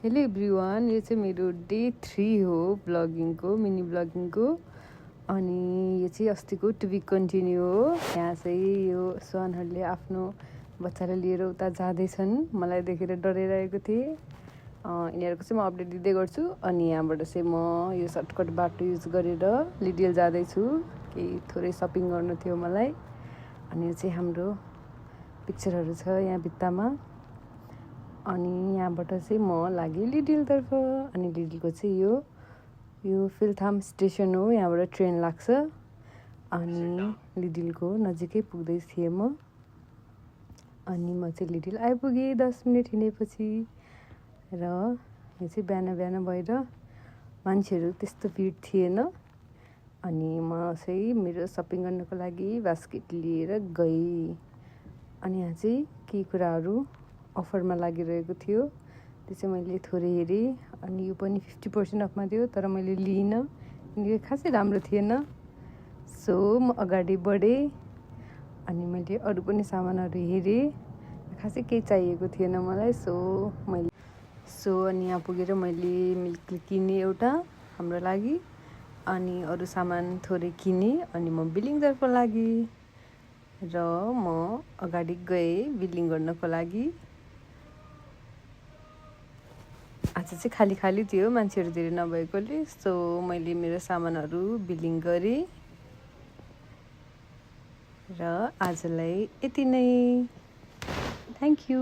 Hello everyone, यो चाहिँ मेरो डे 3 हो ब्लगिङको, मिनी ब्लगिङको। अनि यो चाहिँ अस्तिको टु बी कन्टिन्यू हो। यहाँ चाहिँ यो स्वानहरूले आफ्नो बच्चालाई लिएर उता जाँदैछन्। मलाई देखेर डराइरहेको थिएँ। यिनीहरूको चाहिँ म अपडेट दिँदै गर्छु। अनि यहाँबाट चाहिँ म यो सर्टकट बाटो युज गरेर लिडियल जाँदैछु। केही थोरै सपिङ गर्नु थियो मलाई। अनि यो चाहिँ हाम्रो पिक्चरहरू छ यहाँ भित्तामा। अनि यहाँबाट चाहिँ म लागेँ लिडिलतर्फ। अनि लिडिलको चाहिँ यो फिल्थाम स्टेसन हो, यहाँबाट ट्रेन लाग्छ। अनि लिडिलको नजिकै पुग्दै थिएँ म। अनि म चाहिँ लिडिल आइपुगेँ 10 मिनट हिँडेपछि। र यो चाहिँ बिहान बिहान भएर मान्छेहरू त्यस्तो भिड थिएन। अनि म चाहिँ मेरो सपिङ गर्नको लागि बास्केट लिएर गएँ। अनि यहाँ चाहिँ केही कुराहरू अफरमा लागिरहेको थियो, त्यो चाहिँ मैले थोरै हेरेँ। अनि यो पनि 50% अफमा थियो, तर मैले लिइनँ किनकि खासै राम्रो थिएन। सो म अगाडि बढेँ। अनि मैले अरू पनि सामानहरू हेरेँ, खासै केही चाहिएको थिएन मलाई। अनि यहाँ पुगेर मैले मिल्क किनेँ एउटा हाम्रो लागि। अनि अरू सामान थोरै किनेँ। अनि म बिलिङतर्फ लागेँ र म अगाडि गएँ बिलिङ गर्नको लागि। आज चाहिँ खाली खाली थियो, मान्छेहरू धेरै नभएकोले। सो मैले मेरो सामानहरू बिलिङ गरेँ। र आजलाई यति नै। Thank you.